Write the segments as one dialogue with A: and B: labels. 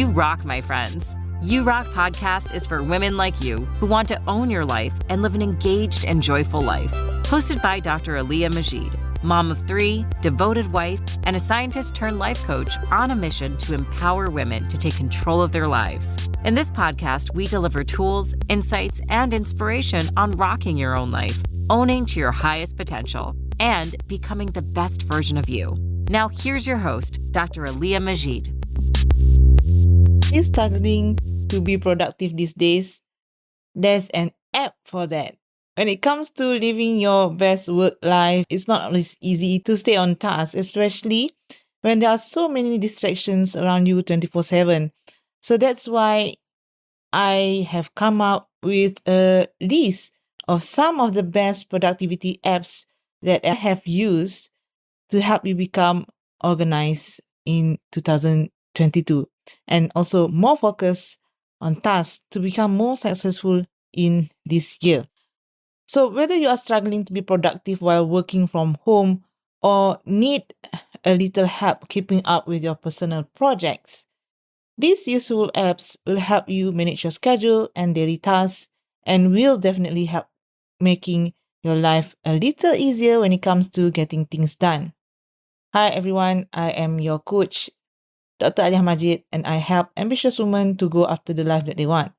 A: You rock, my friends. You Rock podcast is for women like you who want to own your life and live an engaged and joyful life. Hosted by Dr. Aliyah Majid, mom of 3, devoted wife, and a scientist-turned-life coach on a mission to empower women to take control of their lives. In this podcast, we deliver tools, insights, and inspiration on rocking your own life, owning to your highest potential, and becoming the best version of you. Now, here's your host, Dr. Aliyah Majid.
B: Are you struggling to be productive these days? There's an app for that. When it comes to living your best work life, it's not always easy to stay on task, especially when there are so many distractions around you 24/7. So that's why I have come up with a list of some of the best productivity apps that I have used to help you become organized in 2022 and also more focused on tasks to become more successful in this year. So whether you are struggling to be productive while working from home or need a little help keeping up with your personal projects, these useful apps will help you manage your schedule and daily tasks and will definitely help making your life a little easier when it comes to getting things done. Hi everyone, I am your coach, Dr. Aliyah Majid, and I help ambitious women to go after the life that they want.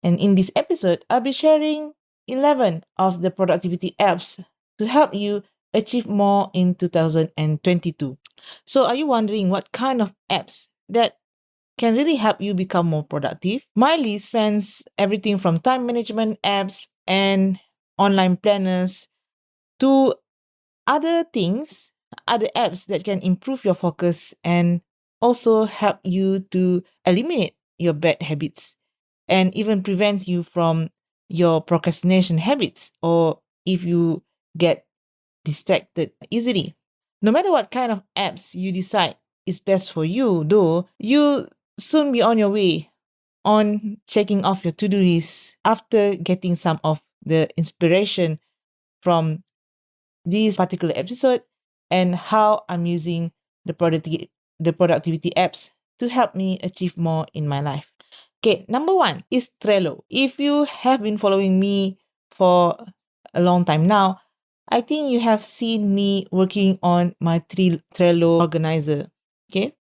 B: And in this episode, I'll be sharing 11 of the productivity apps to help you achieve more in 2022. So are you wondering what kind of apps that can really help you become more productive? My list spans everything from time management apps and online planners to other things, other apps that can improve your focus and also help you to eliminate your bad habits and even prevent you from your procrastination habits or if you get distracted easily. No matter what kind of apps you decide is best for you, though, you'll soon be on your way on checking off your to-do list after getting some of the inspiration from this particular episode and how I'm using the productivity apps to help me achieve more in my life. Okay, number 1 is Trello. If you have been following me for a long time now, I think you have seen me working on my Trello Organizer. Okay,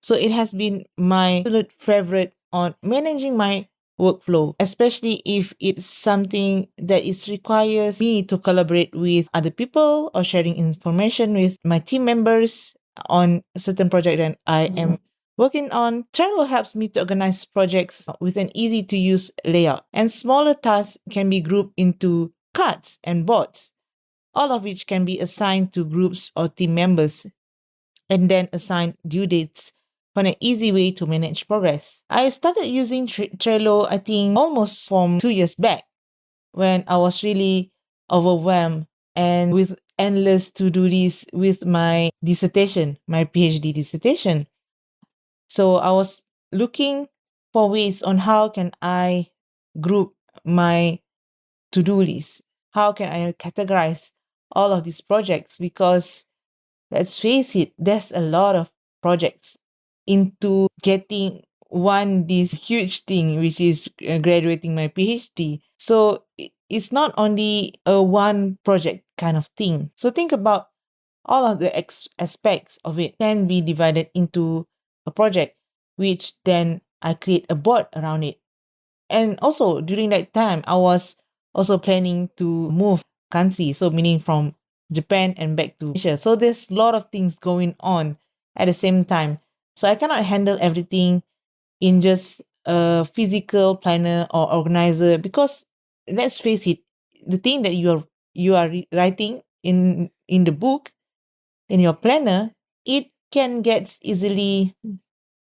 B: so it has been my absolute favorite on managing my workflow, especially if it's something that is requires me to collaborate with other people or sharing information with my team members on a certain project that I am working on. Trello helps me to organize projects with an easy to use layout, and smaller tasks can be grouped into cards and boards, all of which can be assigned to groups or team members and then assign due dates for an easy way to manage progress. I started using Trello, I think, almost from 2 years back when I was really overwhelmed and with endless to-do lists with my dissertation, my PhD dissertation. So I was looking for ways on how can I group my to-do list? How can I categorize all of these projects? Because let's face it, there's a lot of projects into getting this huge thing, which is graduating my PhD. So it's not only a one project kind of thing. So think about all of the aspects of it can be divided into a project, which then I create a board around it. And also during that time, I was also planning to move country. So meaning from Japan and back to Asia. So there's a lot of things going on at the same time. So I cannot handle everything in just a physical planner or organizer because let's face it, the thing that you are writing in the book, in your planner, it can get easily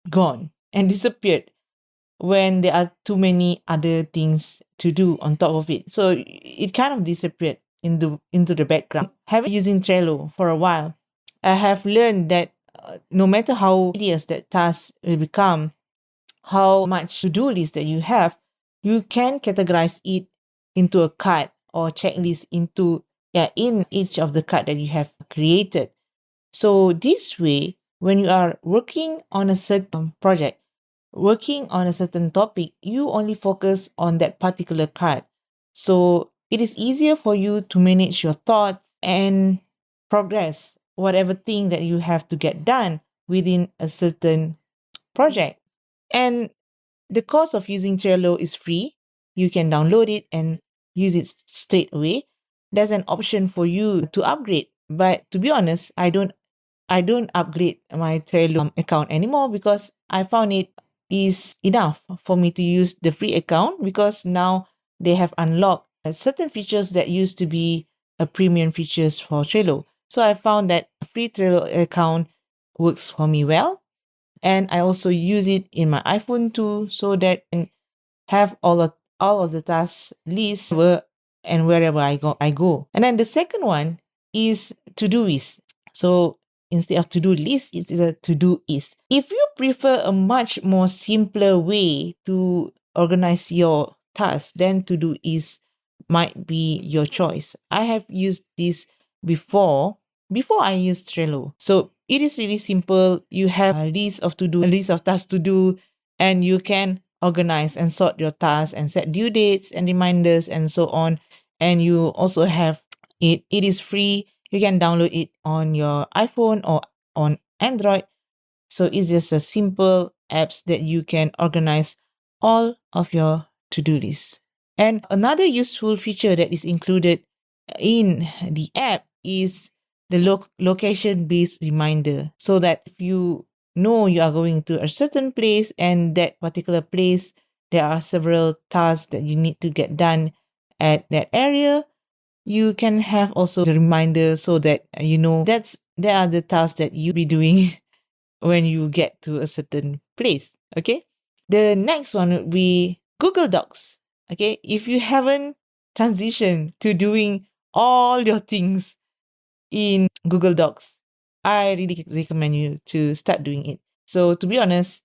B: gone and disappeared when there are too many other things to do on top of it. So it kind of disappeared into the background. Having using Trello for a while, I have learned that no matter how tedious that task will become, how much to-do list that you have, you can categorize it into a card or checklist in each of the card that you have created. So this way, when you are working on a certain project, working on a certain topic, you only focus on that particular part. So it is easier for you to manage your thoughts and progress whatever thing that you have to get done within a certain project. And the cost of using Trello is free. You can download it and use it straight away. There's an option for you to upgrade. But to be honest, I don't upgrade my Trello account anymore because I found it is enough for me to use the free account because now they have unlocked certain features that used to be a premium features for Trello. So I found that a free Trello account works for me well. And I also use it in my iPhone too, so that I can have all of the tasks list and wherever I go. And then the second one is Todoist. So instead of to-do list, it is a to-do-ist. If you prefer a much more simpler way to organize your tasks, then Todoist might be your choice. I have used this before I used Trello. So it is really simple. You have a list of tasks to do, and you can organize and sort your tasks and set due dates and reminders and so on. And you also have it is free. You can download it on your iPhone or on Android. So it's just a simple apps that you can organize all of your to-do list. And another useful feature that is included in the app is the location-based reminder, so that if you know you are going to a certain place and that particular place, there are several tasks that you need to get done at that area, you can have also the reminder so that you know there are the tasks that you be doing when you get to a certain place. Okay. The next one would be Google Docs. Okay. If you haven't transitioned to doing all your things in Google Docs, I really recommend you to start doing it. So to be honest,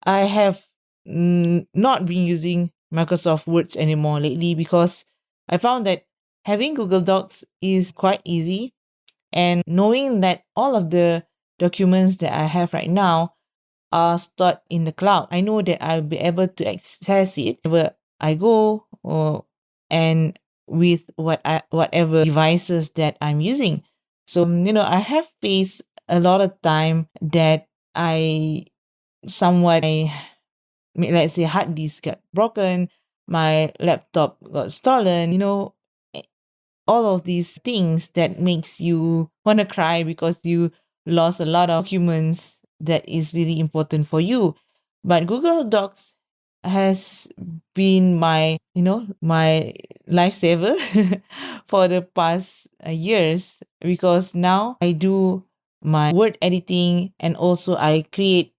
B: I have not been using Microsoft Words anymore lately because I found that having Google Docs is quite easy, and knowing that all of the documents that I have right now are stored in the cloud, I know that I'll be able to access it wherever I go, or and with whatever devices that I'm using. So I have faced a lot of time that I somewhat let's say hard disk got broken, my laptop got stolen, all of these things that makes you want to cry because you lost a lot of documents that is really important for you. But Google Docs has been my lifesaver for the past years, because now I do my word editing and also I create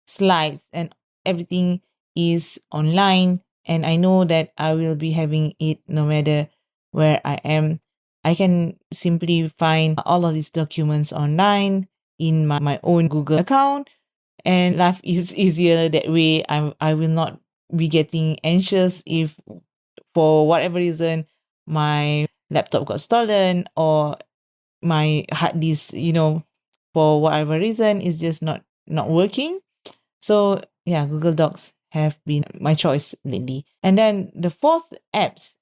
B: slides, and everything is online, and I know that I will be having it no matter where I am. I can simply find all of these documents online in my own Google account, and life is easier that way. I will not be getting anxious if for whatever reason my laptop got stolen, or my hard disk, for whatever reason is just not working. So yeah, Google Docs have been my choice lately. And then the fourth apps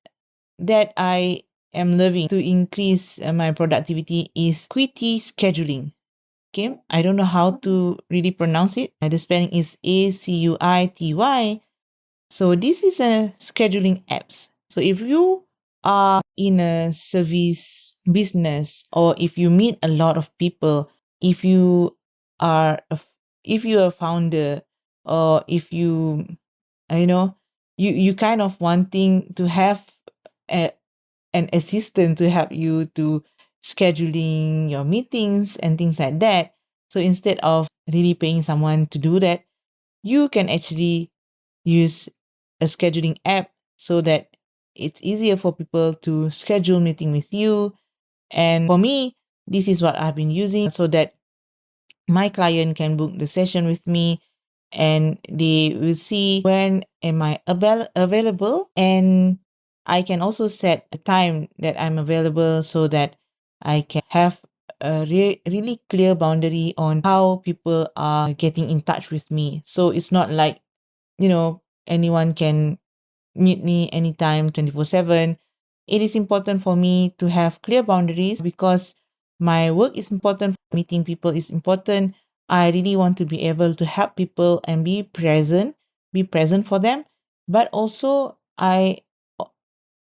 B: that I am loving to increase my productivity is Quity scheduling. Okay, I don't know how to really pronounce it. The spelling is ACUITY. So this is a scheduling apps. So if you are in a service business, or if you meet a lot of people, if you are if you are a founder, or if you know you kind of wanting to have a, an assistant to help you to scheduling your meetings and things like that. So instead of really paying someone to do that, you can actually use a scheduling app so that it's easier for people to schedule meeting with you. And for me, this is what I've been using so that my client can book the session with me, and they will see when am I available, and I can also set a time that I'm available so that I can have a really clear boundary on how people are getting in touch with me. So it's not like, anyone can meet me anytime 24/7. It is important for me to have clear boundaries because my work is important, meeting people is important. I really want to be able to help people and be present for them. But also, I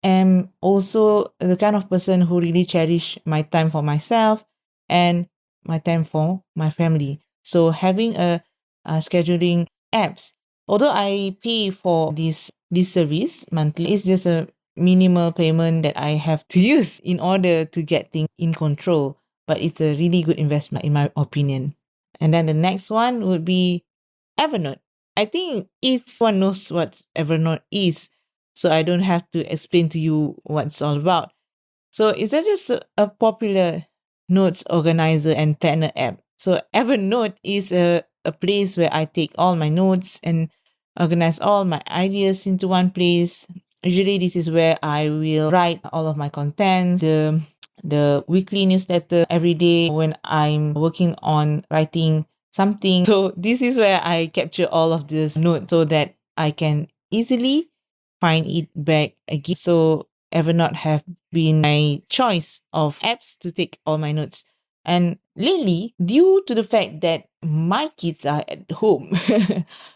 B: am also the kind of person who really cherish my time for myself and my time for my family. So having a scheduling apps, although I pay for this service monthly, it's just a minimal payment that I have to use in order to get things in control. But it's a really good investment in my opinion. And then the next one would be Evernote. I think each one knows what Evernote is, so I don't have to explain to you what it's all about. So is that just a popular notes organizer and planner app? So Evernote is a place where I take all my notes and organize all my ideas into one place. Usually this is where I will write all of my contents, the weekly newsletter every day when I'm working on writing something. So this is where I capture all of this notes so that I can easily find it back again. So Evernote have been my choice of apps to take all my notes. And lately, due to the fact that my kids are at home,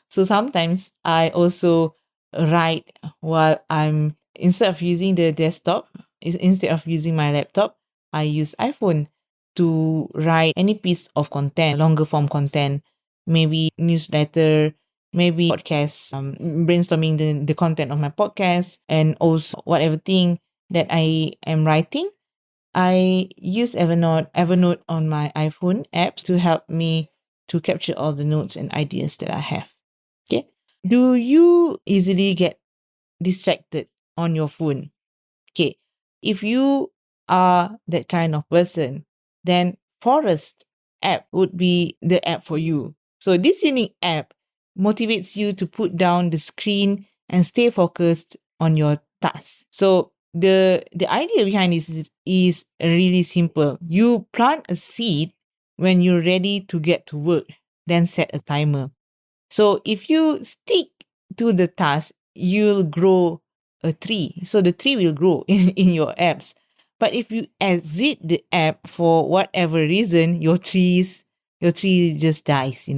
B: so sometimes I also write while I'm instead of using the desktop, instead of using my laptop, I use iPhone to write any piece of content, longer form content, maybe newsletter, maybe podcast, brainstorming the content of my podcast, and also whatever thing that I am writing. I use Evernote on my iPhone apps to help me to capture all the notes and ideas that I have. Okay. Do you easily get distracted on your phone? Okay. If you are that kind of person, then Forrest app would be the app for you. So this unique app motivates you to put down the screen and stay focused on your task. So the idea behind this is really simple. You plant a seed when you're ready to get to work, then set a timer. So if you stick to the task, you'll grow a tree. So the tree will grow in your apps. But if you exit the app for whatever reason, your tree just dies.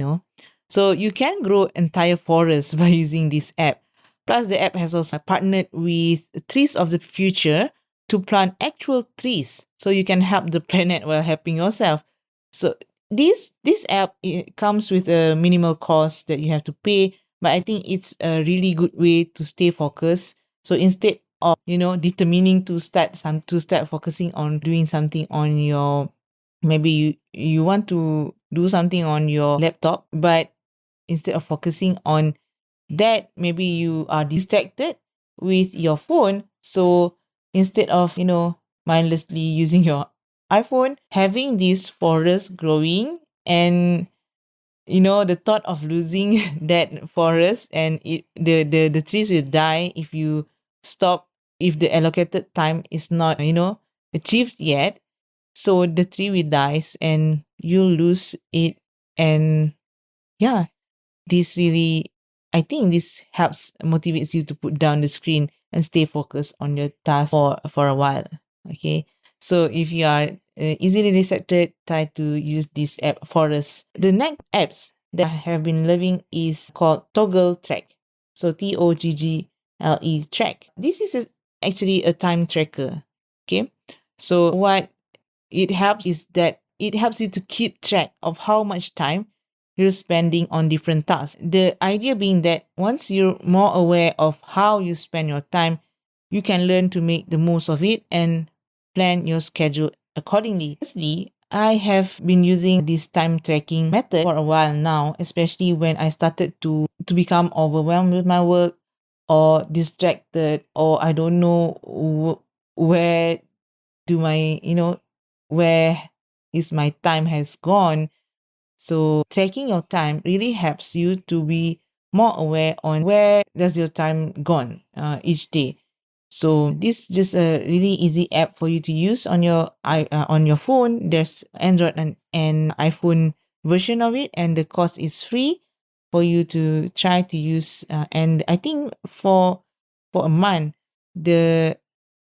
B: So you can grow entire forests by using this app. Plus, the app has also partnered with Trees of the Future to plant actual trees, so you can help the planet while helping yourself. So this app, it comes with a minimal cost that you have to pay, but I think it's a really good way to stay focused. So instead of determining to start focusing on doing something on your, maybe you want to do something on your laptop, but instead of focusing on that, maybe you are distracted with your phone. So instead of mindlessly using your iPhone, having this forest growing, and the thought of losing that forest, and the trees will die if you stop, if the allocated time is not achieved yet. So the tree will dies and you'll lose it. And yeah, this really, I think this helps motivates you to put down the screen and stay focused on your task for a while. Okay. So if you are easily distracted, try to use this app for us. The next apps that I have been loving is called Toggle Track. So Toggle track. This is actually a time tracker. Okay. So what it helps is that it helps you to keep track of how much time you're spending on different tasks. The idea being that once you're more aware of how you spend your time, you can learn to make the most of it and plan your schedule accordingly. Firstly, I have been using this time tracking method for a while now, especially when I started to become overwhelmed with my work or distracted, or I don't know where do my where is my time has gone. So tracking your time really helps you to be more aware on where does your time gone each day. So this is just a really easy app for you to use on your phone. There's Android and iPhone version of it, and the cost is free for you to try to use. And I think for a month, the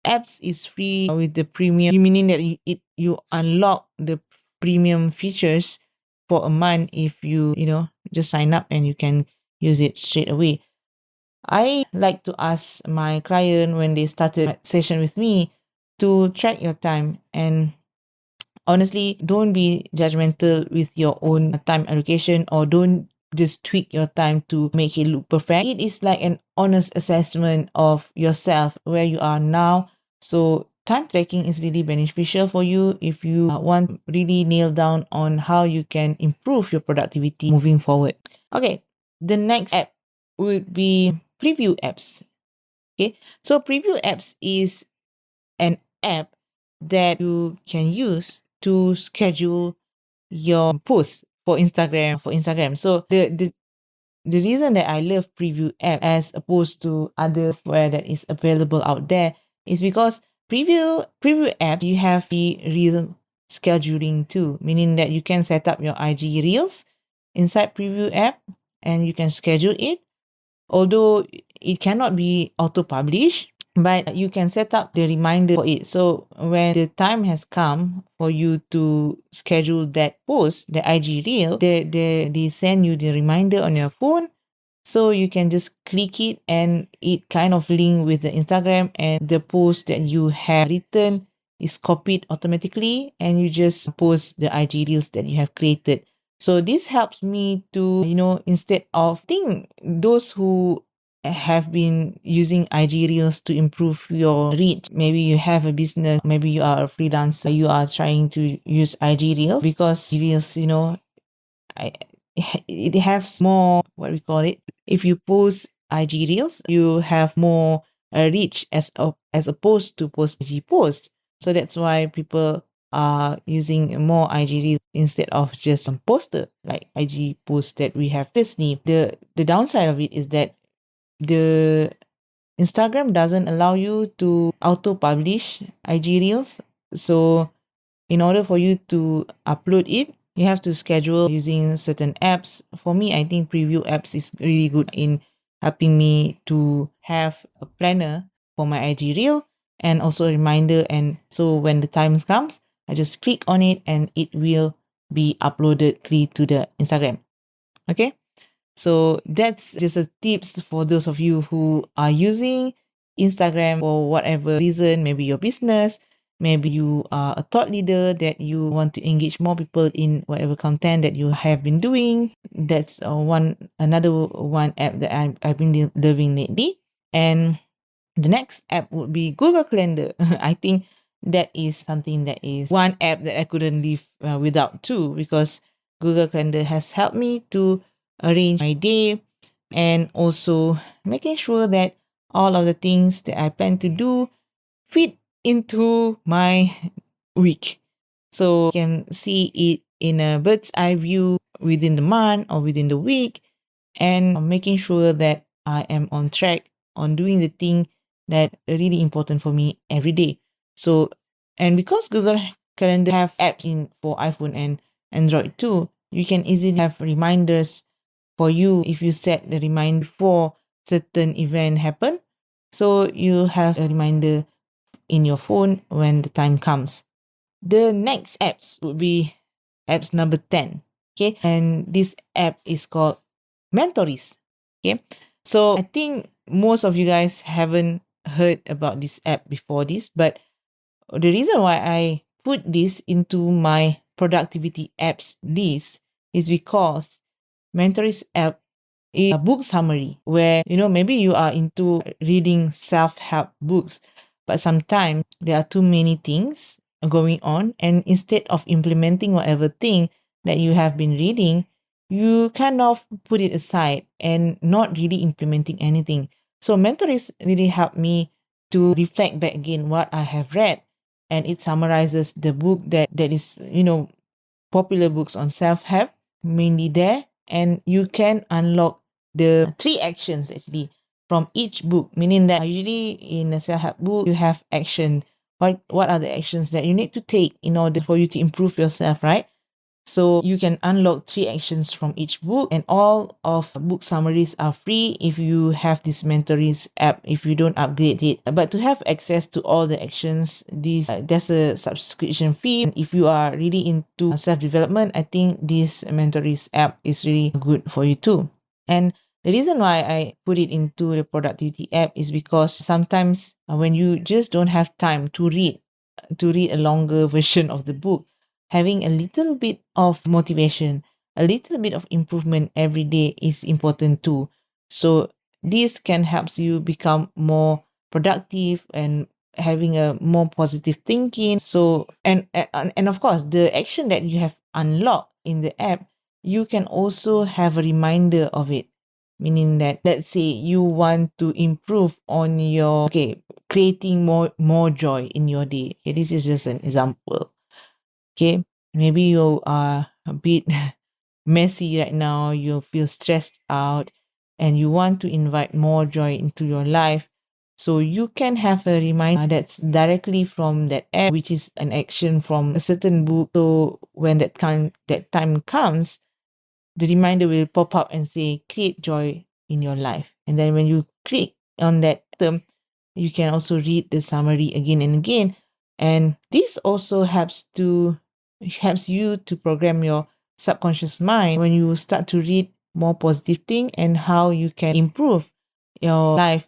B: apps is free with the premium, meaning that you unlock the premium features for a month if you just sign up and you can use it straight away. I like to ask my client when they started a session with me to track your time, and honestly, don't be judgmental with your own time allocation, or don't just tweak your time to make it look perfect. It is like an honest assessment of yourself, where you are now. So time tracking is really beneficial for you if you want to really nail down on how you can improve your productivity moving forward. Okay, the next app would be preview apps. Okay, so preview apps is an app that you can use to schedule your posts for Instagram. So the reason that I love preview app as opposed to other software that is available out there is because preview app, you have the real scheduling too, meaning that you can set up your IG reels inside preview app and you can schedule it. Although it cannot be auto published, but you can set up the reminder for it. So when the time has come for you to schedule that post, the IG reel, they send you the reminder on your phone. So you can just click it and it kind of link with the Instagram, and the post that you have written is copied automatically, and you just post the IG reels that you have created. So this helps me to, instead of those who have been using IG reels to improve your reach. Maybe you have a business, maybe you are a freelancer, you are trying to use IG reels because reels, I, it has more, what we call it. If you post IG reels, you have more reach as opposed to post IG posts. So that's why people are using more IG reels instead of just some poster like IG posts that we have previously. The downside of it is that the Instagram doesn't allow you to auto publish IG reels. So in order for you to upload it, you have to schedule using certain apps. For me, I think preview apps is really good in helping me to have a planner for my IG reel and also a reminder. And so when the time comes, I just click on it and it will be uploaded to the Instagram. Okay. So that's just a tips for those of you who are using Instagram for whatever reason, maybe your business, maybe you are a thought leader that you want to engage more people in whatever content that you have been doing. That's another one app that I've been loving lately. And the next app would be Google Calendar. I think that is something that is one app that I couldn't live without too, because Google Calendar has helped me to arrange my day and also making sure that all of the things that I plan to do fit into my week. So you can see it in a bird's eye view within the month or within the week, and making sure that I am on track on doing the thing that are really important for me every day. So, and because Google Calendar have apps in for iPhone and Android too, you can easily have reminders for you if you set the reminder before certain event happen. So you have a reminder in your phone when the time comes. The next apps would be apps number 10. Okay. And this app is called Mentories. Okay. So I think most of you guys haven't heard about this app before this, but the reason why I put this into my productivity apps list is because Mentories app is a book summary where, maybe you are into reading self-help books, but sometimes there are too many things going on. And instead of implementing whatever thing that you have been reading, you kind of put it aside and not really implementing anything. So Mentories really helped me to reflect back again what I have read. And it summarizes the book that is, popular books on self-help mainly there, and you can unlock the 3 actions actually from each book, meaning that usually in a self-help book, you have action. What are the actions that you need to take in order for you to improve yourself, right? So you can unlock 3 actions from each book, and all of book summaries are free if you have this Mentories app, if you don't upgrade it. But to have access to all the actions, there's a subscription fee. And if you are really into self-development, I think this Mentories app is really good for you too. And the reason why I put it into the productivity app is because sometimes when you just don't have time to read a longer version of the book, having a little bit of motivation, a little bit of improvement every day is important too. So this can help you become more productive and having a more positive thinking. So and of course, the action that you have unlocked in the app, you can also have a reminder of it, meaning that, let's say you want to improve on your creating more joy in your day. Okay, this is just an example. Okay, maybe you are a bit messy right now, you feel stressed out, and you want to invite more joy into your life. So you can have a reminder that's directly from that app, which is an action from a certain book. So when that time comes, the reminder will pop up and say, create joy in your life. And then when you click on that term, you can also read the summary again and again. And this also helps you to program your subconscious mind when you start to read more positive thing and how you can improve your life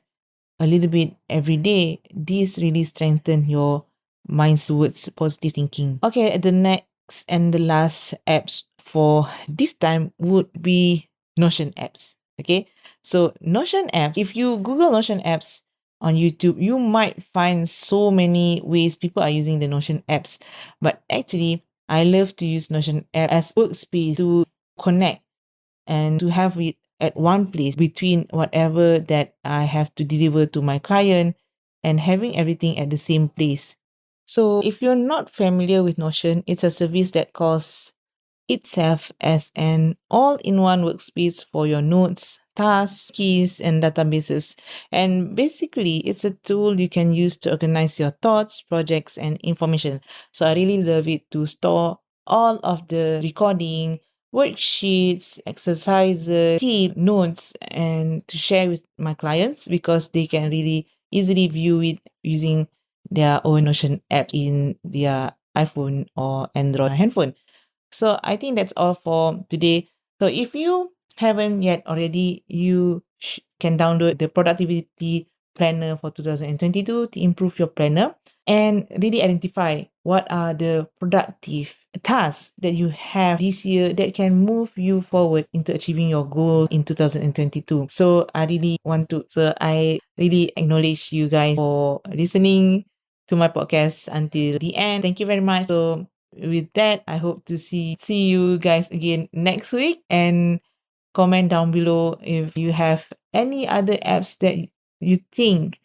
B: a little bit every day. This really strengthen your mind towards positive thinking. Okay, the next and the last apps for this time would be Notion apps. Okay, so Notion apps, if you Google Notion apps on YouTube, you might find so many ways people are using the Notion apps. But actually, I love to use Notion app as workspace to connect and to have it at one place between whatever that I have to deliver to my client and having everything at the same place. So if you're not familiar with Notion, it's a service that calls itself as an all-in-one workspace for your notes, tasks, keys, and databases. And basically, it's a tool you can use to organize your thoughts, projects, and information. So I really love it to store all of the recording, worksheets, exercises, tip notes, and to share with my clients because they can really easily view it using their own Notion app in their iPhone or Android handphone. So I think that's all for today. So if you haven't yet already, you can download the productivity planner for 2022 to improve your planner and really identify what are the productive tasks that you have this year that can move you forward into achieving your goal in 2022. So I really acknowledge you guys for listening to my podcast until the end. Thank you very much. So with that, I hope to see you guys again next week, and comment down below if you have any other apps that you think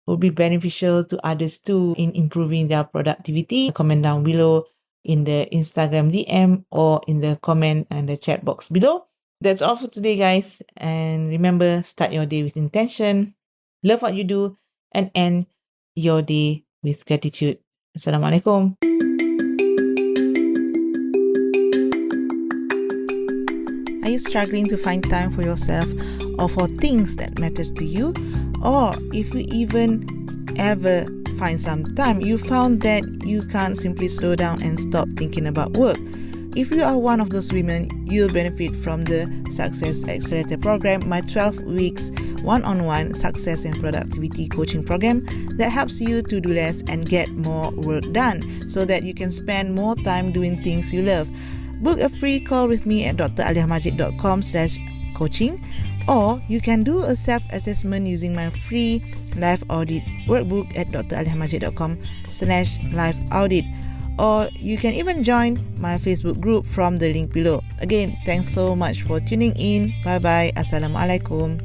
B: will be beneficial to others too in improving their productivity. Comment down below in the Instagram DM or in the comment and the chat box below. That's all for today, guys. And remember, start your day with intention, love what you do, and end your day with gratitude. Assalamualaikum. Are you struggling to find time for yourself or for things that matters to you? Or if you even ever find some time, you found that you can't simply slow down and stop thinking about work. If you are one of those women, you'll benefit from the Success Accelerator program, my 12 weeks one-on-one success and productivity coaching program that helps you to do less and get more work done so that you can spend more time doing things you love. Book a free call with me at draliamajid.com/coaching, or you can do a self-assessment using my free life audit workbook at draliamajid.com/life audit. Or you can even join my Facebook group from the link below. Again, thanks so much for tuning in. Bye bye. Assalamualaikum.